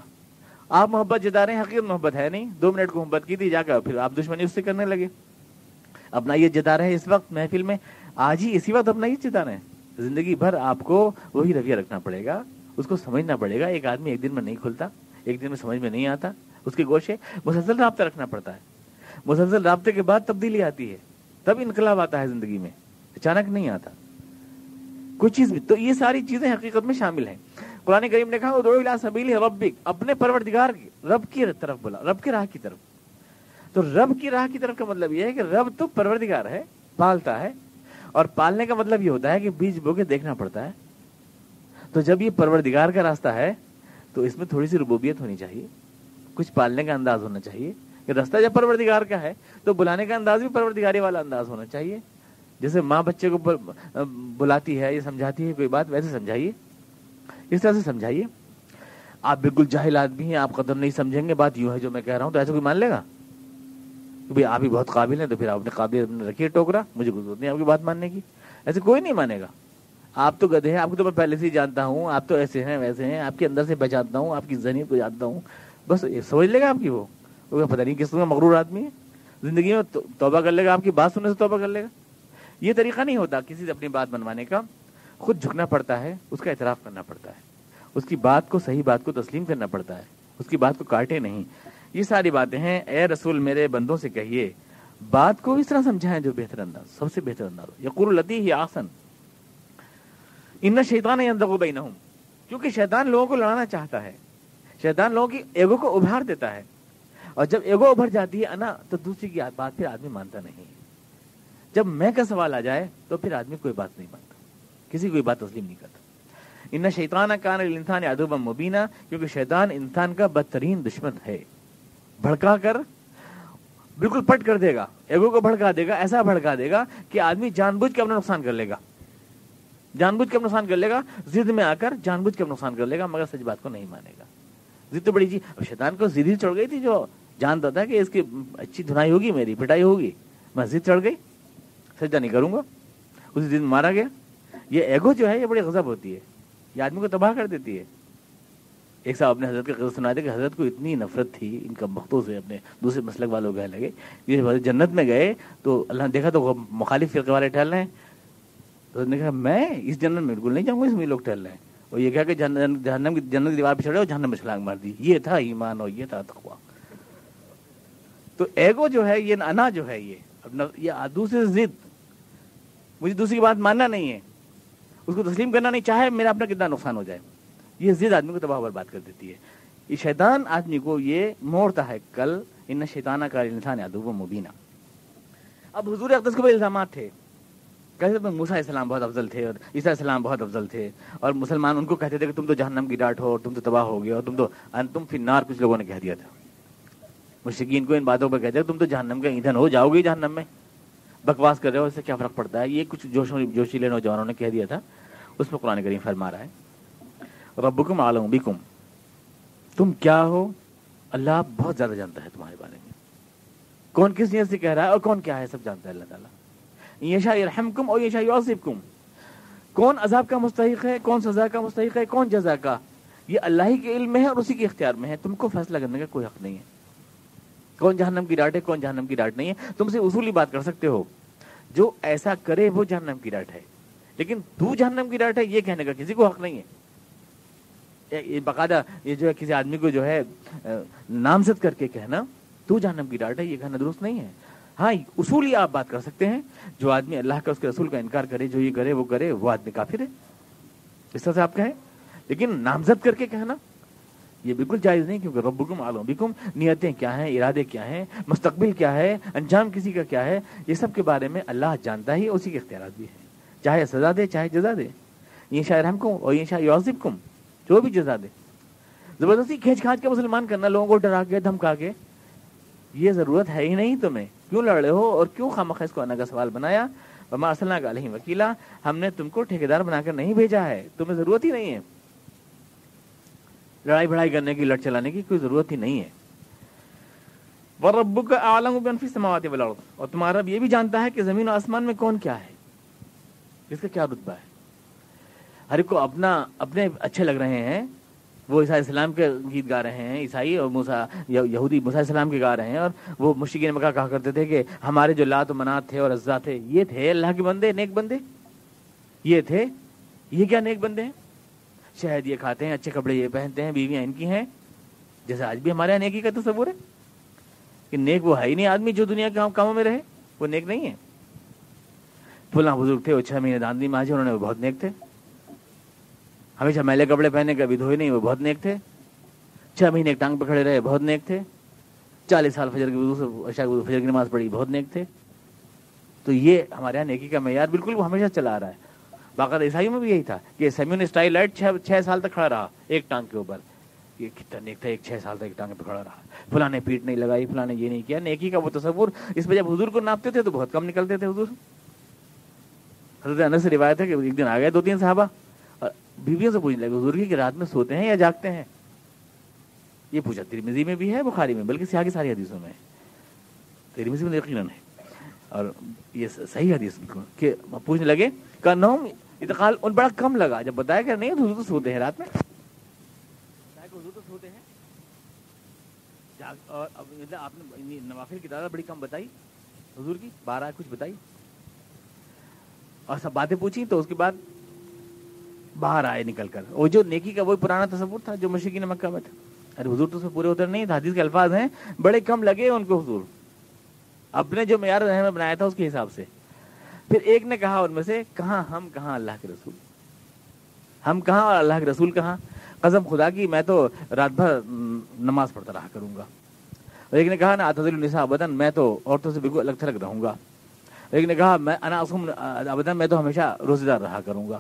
آپ محبت جتا رہے ہیں, حقیقت محبت ہے نہیں. 2 منٹ کو محبت کی تھی, جا کر پھر آپ دشمنی اس سے کرنے لگے. اپنا یہ جتا رہے ہیں اس وقت محفل میں, آج ہی اسی وقت اپنا یہ جتا رہے ہیں. زندگی بھر آپ کو وہی رویہ رکھنا پڑے گا, اس کو سمجھنا پڑے گا. ایک آدمی ایک دن میں نہیں کھلتا, ایک دن میں سمجھ میں نہیں آتا. اس کے گوشے مسلسل رابطہ رکھنا پڑتا ہے. مسلسل رابطے کے بعد تبدیلی آتی ہے, تب انقلاب آتا ہے زندگی میں, اچانک نہیں آتا کوئی چیز بھی. تو یہ ساری چیزیں حقیقت میں شامل ہیں. قرآن کریم نے کہا ادعو الی سبیل ربک, اپنے پروردگار کی, رب کی طرف بلا, رب کی راہ کی طرف. تو رب کی راہ کی طرف کا مطلب یہ ہے کہ رب تو پروردگار ہے, پالتا ہے, اور پالنے کا مطلب یہ ہوتا ہے کہ بیج بو کے دیکھنا پڑتا ہے. تو جب یہ پروردگار کا راستہ ہے تو اس میں تھوڑی سی ربوبیت ہونی چاہیے, کچھ پالنے کا انداز ہونا چاہیے. کہ راستہ جب پروردگار کا ہے تو بلانے کا انداز بھی پروردگاری والا انداز ہونا چاہیے. جیسے ماں بچے کو بلاتی ہے یا سمجھاتی ہے کوئی بات, ویسے سمجھائیے, اس طرح سے سمجھائیے. آپ بالکل جاہل آدمی ہیں, آپ قدر نہیں سمجھیں گے, بات یوں ہے جو میں کہہ رہا ہوں, تو ایسے کوئی مان لے گا کہ بھائی آپ ہی بہت قابل ہیں, تو پھر آپ نے قابلیت رکھی ہے ٹوکرا, مجھے کوئی ضرورت نہیں آپ کی بات ماننے کی. ایسے کوئی نہیں مانے گا. آپ تو گدھے ہیں, آپ کو تو میں پہلے سے ہی جانتا ہوں, آپ تو ایسے ہیں ویسے ہیں, آپ کے اندر سے پہچانتا ہوں, آپ کی ذہنیت کو جانتا ہوں, بس سمجھ لے گا آپ کی. وہ پتہ نہیں کس طرح مغرور آدمی ہے, زندگی میں توبہ کر لے گا, آپ کی بات سننے سے توبہ کر لے گا. یہ طریقہ نہیں ہوتا کسی سے اپنی بات منوانے کا. خود جھکنا پڑتا ہے, اس کا اعتراف کرنا پڑتا ہے, اس کی بات کو, صحیح بات کو تسلیم کرنا پڑتا ہے, اس کی بات کو کاٹے نہیں. یہ ساری باتیں ہیں. اے رسول میرے بندوں سے کہیے بات کو اس طرح سمجھائیں جو بہتر انداز, سب سے بہتر انداز ہو. یقول التی ہی احسن ان الشیطان ینزغ بینہم, کیونکہ شیطان لوگوں کو لڑانا چاہتا ہے. شیطان لوگوں کی ایگو کو ابھار دیتا ہے, اور جب ایگو ابھر جاتی ہے انا, تو دوسری کی بات پھر آدمی مانتا نہیں. جب میں کا سوال آ جائے تو پھر آدمی کوئی بات نہیں مانتا, کسی کوئی بات تسلیم نہیں کرتا. ان شیطان کان للانسان عدوا مبینا, کیونکہ شیطان انسان کا بدترین دشمن ہے. بھڑکا کر بالکل پٹ کر دے گا, ایگو کو بھڑکا دے گا, ایسا بھڑکا دے گا کہ آدمی جان بوجھ کے اپنا نقصان کر لے گا. جان بوجھ کے نقصان کر لے گا, ضد میں آ کر جان بوجھ کے نقصان کر لے گا, مگر سچ بات کو نہیں مانے گا. ضد تو بڑی چیز. اب شیطان کو ضد ہی چڑھ گئی تھی, جو جانتا تھا کہ اس کی اچھی دھنائی ہوگی, میری پٹائی ہوگی, میں ضد چڑھ گئی, سجدہ نہیں کروں گا, اسی دن مارا گیا. یہ ایگو جو ہے یہ بڑی غضب ہوتی ہے, یہ آدمی کو تباہ کر دیتی ہے. ایک صاحب اپنے حضرت کے قصہ سنا دے کہ حضرت کو اتنی نفرت تھی ان کا بختوں سے, اپنے دوسرے مسلک والوں کہنے لگے, یہ جنت میں گئے تو اللہ نے دیکھا تو مخالف فرقے والے ٹہل رہے ہیں, تو نے کہا میں اس جنت میں بالکل نہیں جاؤں گا, اس میں لوگ ٹہل رہے ہیں. اور یہ کہا کہ جہنم کی دیوار پہ چڑھے اور جہنم میں چھلانگ مار دی. یہ تھا ایمان اور یہ تھا تقویٰ. تو ایگو جو ہے, یہ انا جو ہے, یہ دوسرے سے ضد, مجھے دوسری کی بات ماننا نہیں ہے, اس کو تسلیم کرنا نہیں, چاہے میرا اپنا کتنا نقصان ہو جائے. یہ ضد آدمی کو تباہ برباد کر دیتی ہے. یہ شیطان آدمی کو یہ موڑتا ہے. کل ان شیطانہ کا انسان عدو مبینہ. اب حضور اقدس کو بھی الزامات تھے, کہتے تھے موسیٰ علیہ السلام بہت افضل تھے اور عیسیٰ علیہ السلام بہت افضل تھے, اور مسلمان ان کو کہتے تھے کہ تم تو جہنم کی ڈاٹ ہو اور تم تو تباہ ہو گئے, اور تم تو انتم فی النار, کچھ لوگوں نے کہہ دیا تھا. مشرکین کو ان باتوں پہ کہتے ہیں تم تو جہنم کا ایندھن ہو, جاؤ گے جہنم میں, بکواس کر رہے ہو, اس سے کیا فرق پڑتا ہے. یہ کچھ جوشیلے نوجوانوں نے کہہ دیا تھا. اس میں قرآن کریم فرما رہا ہے ربکم اعلم بکم, تم کیا ہو اللہ بہت زیادہ جانتا ہے تمہارے بارے میں. کون کس نیت سے کہہ رہا ہے اور کون کیا ہے سب جانتا ہے اللہ تعالیٰ. یشاء یرحمکم اور یشاء یعذبکم, کون عذاب کا مستحق ہے, کون سزا کا مستحق ہے, کون جزا کا, یہ اللہ ہی کے علم میں ہے اور اسی کے اختیار میں ہے. تم کو فیصلہ کرنے کا کوئی حق نہیں ہے. کون جہنم کی ڈاٹ ہے, کون جہنم کی ڈاٹ نہیں ہے. تم سے اصولی بات کر سکتے ہو, جو ایسا کرے وہ جہنم کی ڈاٹ ہے, لیکن تو جہنم کی ڈاٹ ہے یہ کہنے کا کسی کو حق نہیں ہے. یہ باقاعدہ یہ جو ہے کسی آدمی کو جو ہے نامزد کر کے کہنا تو جہنم کی ڈاٹ ہے, یہ کہنا درست نہیں ہے. ہاں اصولی آپ بات کر سکتے ہیں, جو آدمی اللہ کا اس کے رسول کا انکار کرے, جو یہ کرے وہ آدمی کافر ہے, اس طرح سے آپ کہیں. لیکن نامزد کر کے کہنا یہ بالکل جائز نہیں, کیونکہ ربکم اعلم بکم, نیتیں کیا ہیں, ارادے کیا ہیں, مستقبل کیا ہے, انجام کسی کا کیا ہے, یہ سب کے بارے میں اللہ جانتا ہی, اسی کے اختیارات بھی ہیں, چاہے سزا دے چاہے جزا دے. یہ شاید ہم کو اور یہ شاید یعذبکم, جو بھی جزا دے. زبردستی کھینچ کھانچ کے مسلمان کرنا, لوگوں کو ڈرا کے دھمکا کے, یہ ضرورت ہے ہی نہیں. تمہیں کیوں لڑ رہے ہو اور کیوں خامخواہ اس کو انا کا سوال بنایا. وما ارسلناک علیہم وکیلا, ہم نے تم کو ٹھیکیدار بنا کر نہیں بھیجا ہے, تمہیں ضرورت ہی نہیں ہے لڑائی بڑائی کرنے کی, لڑ چلانے کی کوئی ضرورت ہی نہیں ہے. وَرَبُّكَ أَعْلَمُ بِمَنْ فِي السَّمَاوَاتِ وَالْأَرْضِ, اور تمہارا رب یہ بھی جانتا ہے کہ زمین و آسمان میں کون کیا ہے, اس کا کیا رتبہ ہے. ہر ایک کو اپنے اچھے لگ رہے ہیں. وہ عیسیٰ السلام کے گیت گا رہے ہیں, عیسائی اور یہودی موسیٰ السلام کے گا رہے ہیں, اور وہ مشرکین مکہ کہا کرتے تھے کہ ہمارے جو لات و منات تھے اور عزا تھے یہ تھے اللہ کے بندے, نیک بندے یہ تھے. یہ کیا نیک بندے ہیں, شہد یہ کھاتے ہیں, اچھے کپڑے یہ پہنتے ہیں, بیویاں ان کی ہیں, جیسے آج بھی ہمارے یہاں نیکی کا تصور ہے کہ نیک وہ ہے ہی نہیں آدمی جو دنیا کے کاموں میں رہے, وہ نیک نہیں ہے. فلاں بزرگ تھے وہ 6 مہینے داندی ماجھے, انہوں نے وہ بہت نیک تھے. ہمیشہ میلے کپڑے پہنے کبھی دھوئے نہیں, وہ بہت نیک تھے. 6 مہینے ایک ٹانگ پہ کھڑے رہے, بہت نیک تھے. 40 سال فجر کی نماز پڑھی, بہت نیک تھے. تو یہ ہمارے یہاں نیکی کا معیار بالکل وہ ہمیشہ چلا آ رہا ہے. باقاعدہ عیسائیوں میں بھی یہی تھا کہ سیمیون اسٹائل لائٹ 6 سال تک کھڑا رہا ایک ٹانگ کے اوپر. یہ کتنا نیک تھا, 6 سال تک ایک ٹانگ پہ کھڑا رہا. فلاں نے پیٹ نہیں لگائی, فلاں نے یہ نہیں کیا. نیکی کا وہ تصور, اس پہ جب حضور کو ناپتے تھے تو بہت کم نکلتے تھے حضور. حضرت انس سے روایت ہے کہ ایک دن آ گئے 2-3 صحابہ اور بیویوں سے پوچھنے لگے حضور کی کہ رات میں سوتے ہیں یا جاگتے ہیں. یہ پوچھا, ترمذی میں بھی ہے, بخاری میں, بلکہ سیاق کی ساری حدیثوں میں ہے. ترمذی میں یقیناً ہے اور یہ صحیح حدیث بالکل. کہ پوچھنے لگے کہ نوم اتقال, ان بڑا کم لگا جب بتایا کہ نہیں حضور تو سوتے ہیں رات میں, حضور تو سوتے ہیں. اور آپ نے نوافل کی تعداد بڑی کم بتائی حضور کی, 12 کچھ بتائی اور سب باتیں پوچھی. تو اس کے بعد باہر آئے نکل کر, اور جو نیکی کا وہی پرانا تصور تھا جو مشرکین مکہ میں تھا. ارے حضور تو اس میں پورے اتر نہیں, حدیث کے الفاظ ہیں, بڑے کم لگے ان کو حضور, اپنے جو معیار ذہن میں بنایا تھا اس کے حساب سے. پھر ایک نے کہا ان میں سے, کہاں ہم, کہاں اللہ کے رسول, ہم کہاں اور اللہ کے رسول کہاں. قسم خدا کی میں تو رات بھر نماز پڑھتا رہا کروں گا. اور ایک نے کہا نا اعتزل النساء ابدا, میں تو عورتوں سے بالکل الگ تھلگ رہوں گا. ایک نے کہا میں انا اصوم ابدا, میں تو ہمیشہ روزے دار رہا کروں گا.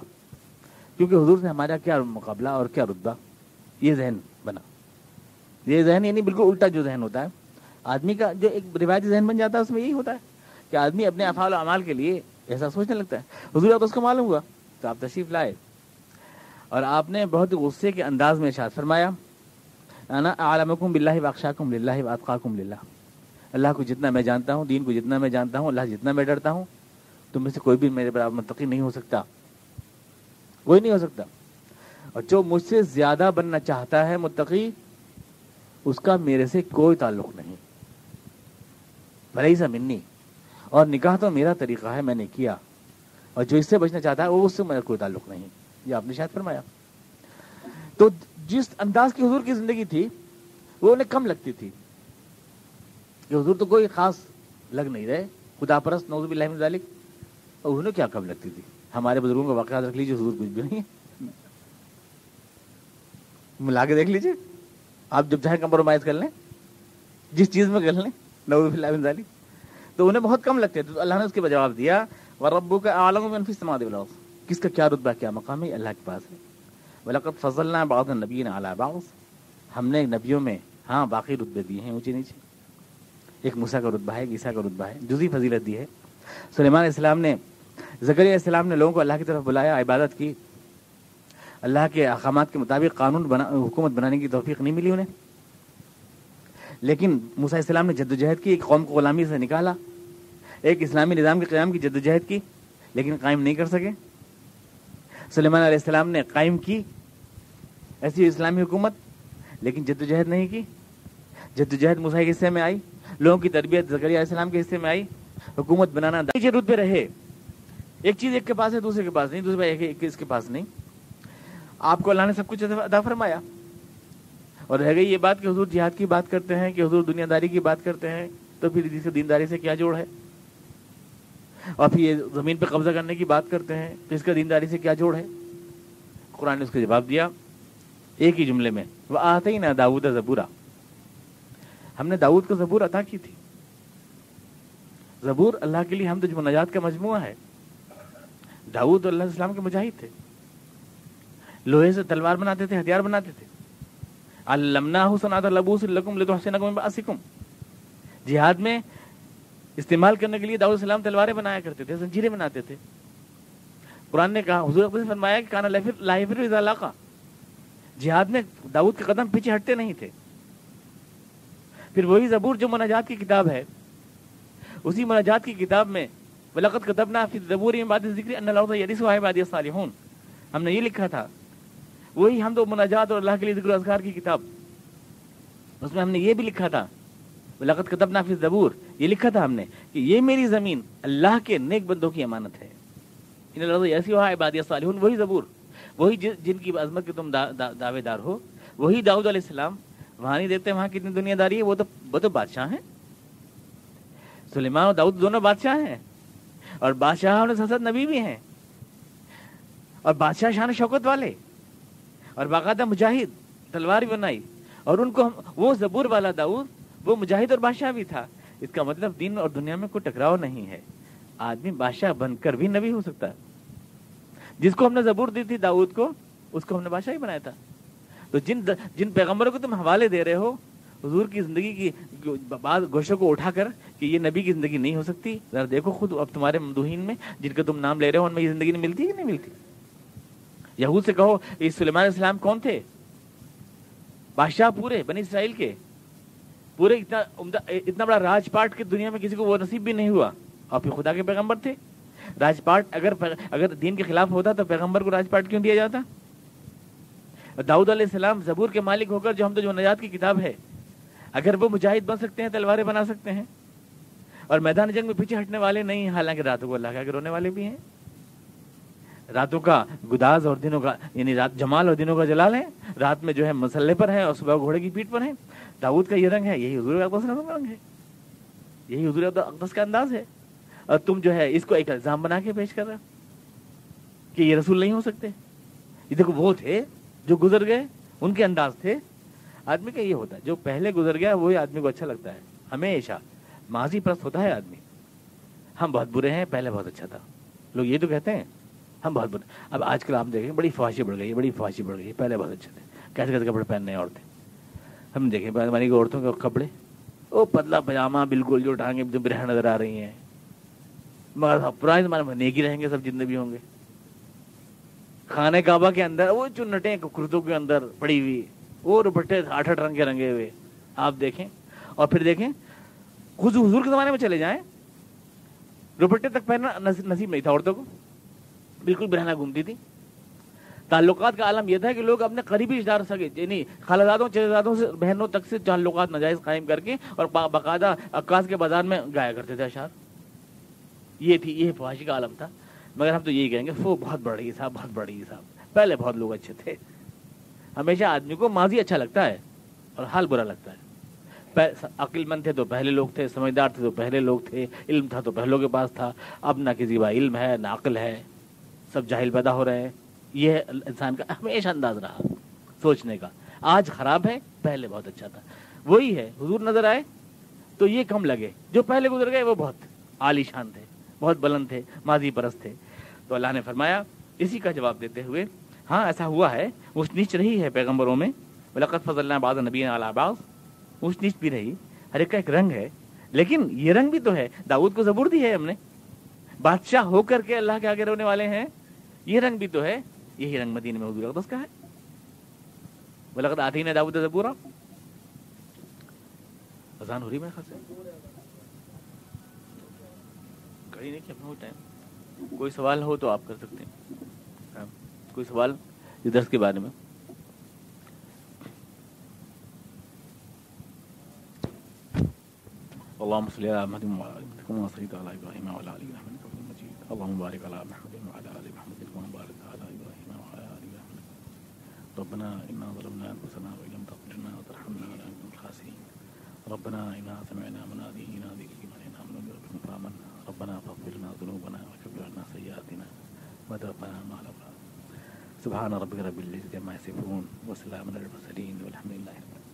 کیونکہ حضور سے ہمارا کیا مقابلہ اور کیا رتبہ. یہ ذہن بنا, یہ ذہن یعنی بالکل الٹا جو ذہن ہوتا ہے آدمی کا, جو ایک روایتی ذہن بن جاتا ہے اس میں یہی ہوتا ہے کہ آدمی اپنے افعال و اعمال کے لیے ایسا سوچنے لگتا ہے. حضور تو اس کو معلوم ہوا تو آپ تشریف لائے اور آپ نے بہت غصے کے انداز میں ارشاد فرمایا انا اعلمکم باللہ واخشاکم للہ واتقاکم للہ، اللہ کو جتنا میں جانتا ہوں، دین کو جتنا میں جانتا ہوں، اللہ جتنا میں ڈرتا ہوں، تم میں سے کوئی بھی میرے برابر متقی نہیں ہو سکتا، کوئی نہیں ہو سکتا۔ اور جو مجھ سے زیادہ بننا چاہتا ہے متقی، اس کا میرے سے کوئی تعلق نہیں، ولیس منی، اور نکاح تو میرا طریقہ ہے، میں نے کیا، اور جو اس سے بچنا چاہتا ہے وہ اس سے میرا کوئی تعلق نہیں۔ یہ آپ نے شاید فرمایا۔ تو جس انداز کی حضور کی زندگی تھی وہ انہیں کم لگتی تھی کہ حضور تو کوئی خاص لگ نہیں رہے، خدا پرست نعوذ باللہ من ذالک، اور انہیں کیا کم لگتی تھی؟ ہمارے بزرگوں کا واقعات رکھ لیجیے، حضور کچھ بھی نہیں ہے، ملا کے دیکھ لیجیے، آپ جب چاہیں کمپرومائز کر لیں، جس چیز میں کر لیں، نعوذ باللہ من ذالک، تو انہیں بہت کم لگتے تھے۔ تو اللہ نے اس کے جواب دیا وَرَبُّكَ أَعْلَمُ بِمَنْ فِي السَّمَاوَاتِ وَالْأَرْضِ، کس کا کیا رتبہ کیا مقام ہے، اللہ کے پاس ہے۔ وَلَقَدْ فَضَّلْنَا بَعْضَ النَّبِيِّينَ عَلَىٰ بَعْضٍ، ہم نے نبیوں میں ہاں باقی رتبے دیے ہیں اونچے نیچے، ایک موسیٰ کا رتبہ ہے، ایک عیسیٰ کا رتبہ ہے، جزئی فضیلت دی ہے۔ سلیمان علیہ السلام نے، زکریا علیہ السلام نے لوگوں کو اللہ کی طرف بلایا، عبادت کی، اللہ کے احکامات کے مطابق حکومت بنانے کی توفیق نہیں ملی انہیں، لیکن موسیٰ علیہ السلام نے جدوجہد کی، ایک قوم کو غلامی سے نکالا، ایک اسلامی نظام کے قیام کی جدوجہد کی، لیکن قائم نہیں کر سکے۔ سلیمان علیہ السلام نے قائم کی ایسی اسلامی حکومت، لیکن جدوجہد نہیں کی۔ جدوجہد موسیٰ کے حصے میں آئی، لوگوں کی تربیت زکریا علیہ السلام کے حصے میں آئی، حکومت بنانا نیچے رتبے رہے، ایک چیز ایک کے پاس ہے دوسرے کے پاس نہیں، دوسرے ایک اس کے پاس نہیں۔ آپ کو اللہ نے سب کچھ عطا فرمایا، اور رہ گئی یہ بات کہ حضور جہاد کی بات کرتے ہیں، کہ حضور دنیا داری کی بات کرتے ہیں، تو پھر اس دینداری سے کیا جوڑ ہے؟ اور پھر یہ زمین پہ قبضہ کرنے کی بات کرتے ہیں تو اس کا دینداری سے کیا جوڑ ہے؟ قرآن نے اس کا جواب دیا ایک ہی جملے میں، وَآتَيْنَا دَاوُودَ زَبُورًا، ہم نے داؤد کو زبور عطا کی تھی۔ زبور اللہ کے لیے حمد و مناجات کا مجموعہ ہے۔ داؤد اللہ علیہ السلام کے مجاہد تھے، لوہے سے تلوار بناتے تھے، ہتھیار بناتے تھے۔ عَلَّمْنَاهُ صَنْعَةَ لَبُوسٍ لَكُمْ لِتُحْصِنَكُم مِّن بَأْسِكُمْ، جہاد میں استعمال کرنے کے لیے داؤد علیہ السلام تلواریں بنایا کرتے تھے، زنجیریں بناتے تھے۔ قرآن نے کہا، حضور اقدس نے فرمایا کہ کان لا یفر اذا لاقا، جہاد میں داؤد کے قدم پیچھے ہٹتے نہیں تھے۔ پھر وہی زبور جو مناجات کی کتاب ہے، اسی مناجات کی کتاب میں وَلَقَدْ كَتَبْنَا فِي الزَّبُورِ مِن بَعْدِ الذِّكْرِ أَنَّ الْأَرْضَ يَرِثُهَا عِبَادِيَ الصَّالِحُونَ، ہم نے یہ لکھا تھا، وہی حمد و مناجات اور اللہ کے لیے ذکر و اذکار کی کتاب، اس میں ہم نے یہ بھی لکھا تھا وَلَقَدْ كَتَبْنَا فِي الزَّبُورِ، یہ لکھا تھا ہم نے کہ یہ میری زمین اللہ کے نیک بندوں کی امانت ہے۔ ان الارض یرثها عبادی الصالحون، وہی زبور، وہی جن کی عظمت کے تم دعوے دار ہو، وہی داؤد علیہ السلام۔ وہاں نہیں دیکھتے وہاں کتنی دنیا داری ہے، وہ تو بادشاہ ہیں۔ سلیمان اور داؤد دونوں بادشاہ ہیں، اور بادشاہ اور ساتھ نبی بھی ہیں، اور بادشاہ شان و شوکت والے، اور باقاعدہ مجاہد، تلوار بھی بنائی، اور ان کو وہ زبور والا داؤد وہ مجاہد اور بادشاہ بھی تھا۔ اس کا مطلب دین اور دنیا میں کوئی ٹکراؤ نہیں ہے، آدمی بادشاہ بن کر بھی نبی ہو سکتا ہے۔ جس کو ہم نے زبور دی تھی داؤد کو، اس کو ہم نے بادشاہ ہی بنایا تھا۔ تو جن پیغمبروں کو تم حوالے دے رہے ہو حضور کی زندگی کی بعض گوشوں کو اٹھا کر کہ یہ نبی کی زندگی نہیں ہو سکتی، ذرا دیکھو خود اب تمہارے ممدوحین میں جن کا تم نام لے رہے ہو ان میں یہ زندگی نہیں ملتی کہ نہیں ملتی؟ یہود سے کہو یہ سلیمان علیہ السلام کون تھے؟ بادشاہ پورے بنی اسرائیل کے، پورے اتنا بڑا راج پاٹ کی دنیا میں کسی کو وہ نصیب بھی نہیں ہوا، اور پھر خدا کے پیغمبر تھے۔ راج پاٹ اگر دین کے خلاف ہوتا تو پیغمبر کو راج پاٹ کیوں دیا جاتا؟ داؤد علیہ السلام زبور کے مالک ہو کر جو حمد و نجات کی کتاب ہے، اگر وہ مجاہد بن سکتے ہیں، تلواریں بنا سکتے ہیں، اور میدان جنگ میں پیچھے ہٹنے والے نہیں، حالانکہ راتوں کو اللہ کے رونے والے بھی ہیں، راتوں کا گداز اور دنوں کا یعنی رات جمال اور دنوں کا جلال ہے، رات میں جو ہے مسلح پر ہے اور صبح گھوڑے کی پیٹھ پر ہے۔ داؤد کا یہ رنگ ہے، یہی حضور اقدس کا رنگ ہے، یہی حضور اقدس کا انداز ہے، اور تم جو ہے اس کو ایک الزام بنا کے پیش کر رہے کہ یہ رسول نہیں ہو سکتے۔ یہ دیکھو وہ تھے جو گزر گئے، ان کے انداز تھے۔ آدمی کا یہ ہوتا ہے جو پہلے گزر گیا وہی آدمی کو اچھا لگتا ہے، ہمیشہ ماضی پرست ہوتا ہے آدمی۔ ہم بہت برے ہیں، پہلے بہت اچھا تھا، لوگ یہ تو کہتے ہیں ہم بہت برے۔ اب آج کل آپ دیکھیں بڑی فحاشی بڑھ گئی، بڑی فحاشی بڑھ گئی، پہلے بہت اچھے تھے، کیسے کیسے کپڑے پہننے ہیں عورتیں۔ ہم دیکھیں ہماری عورتوں کے کپڑے، وہ پتلا پاجامہ بالکل جو ٹانگیں جو برہن نظر آ رہی ہیں، مگر پرانے زمانے میں نیکی رہیں گے سب جتنے بھی ہوں گے۔ خانہ کعبہ کے اندر وہ چنٹیں کرتوں کے اندر پڑی ہوئی، وہ دوپٹے 8 رنگ کے رنگے ہوئے، آپ دیکھیں. اور پھر دیکھیں خود حضور کے زمانے میں چلے جائیں، دوپٹے تک پہننا نصیب نہیں تھا عورتوں کو، بالکل برہنہ گھومتی تھی. تعلقات کا عالم یہ تھا کہ لوگ اپنے قریبی رشتہ دار سکے یعنی خالزادوں چچزادوں سے بہنوں تک سے تعلقات ناجائز قائم کر کے اور باقاعدہ عکاس کے بازار میں گایا کرتے تھے اشعار. یہ فحاشی کا عالم تھا. مگر ہم تو یہی کہیں گے وہ بہت بڑی صاحب، بہت بڑی صاحب. پہلے بہت لوگ اچھے تھے. ہمیشہ آدمی کو ماضی اچھا لگتا ہے اور حال برا لگتا ہے. عقل مند تھے تو پہلے لوگ تھے، سمجھدار تھے تو پہلے لوگ تھے، علم تھا تو پہلوں کے پاس تھا. اب نہ کسی کا علم ہے نہ عقل ہے، سب جاہل پیدا ہو رہے ہیں. یہ انسان کا ہمیشہ انداز رہا سوچنے کا. آج خراب ہے، پہلے بہت اچھا تھا. وہی ہے، حضور نظر آئے تو یہ کم لگے، جو پہلے گزر گئے وہ بہت عالی شان تھے، بہت بلند تھے، ماضی پرست تھے. تو اللہ نے فرمایا اسی کا جواب دیتے ہوئے، ہاں ایسا ہوا ہے، اونچ نیچ رہی ہے پیغمبروں میں، وَلَقَدْ فَضَّلْنَا بَعْضَ النَّبِيِّينَ عَلَىٰ بَعْضٍ، اونچ نیچ بھی رہی، ہر ایک کا ایک رنگ ہے. لیکن یہ رنگ بھی تو ہے، داؤد کو زبور دی ہے ہم نے، بادشاہ ہو کر کے اللہ کے آگے رونے والے ہیں، یہ رنگ بھی تو ہے. یہی رنگ مدینے میں حضور اقدس کا ہے. وَلَقَدْ آتَيْنَا دَاوُودَ زَبُورًا. اذان ہو رہی میرے خیال سے، کڑی نہیں کیا ٹائم. کوئی سوال ہو تو آپ کر سکتے ہیں. کوئی سوال اس درس کے بارے میں؟ اللهم صل على محمد وعلى آل محمد كما صليت على إبراهيم وعلى آل إبراهيم إنك حميد مجيد. اللهم بارك على محمد وعلى آل محمد كما باركت على إبراهيم وعلى آل إبراهيم. ربنا إنا ظلمنا أنفسنا وإن لم تغفر لنا وترحمنا لنكن من الخاسرين. ربنا إنا سمعنا مناديا ينادي للإيمان أن آمنوا بربكم فآمنا. ربنا فاغفر لنا ذنوبنا وكفر عنا سيئاتنا وتوفنا مع الأبرار. سبحان ربك رب العزة عما يصفون وسلام على المرسلين والحمد لله رب العالمين.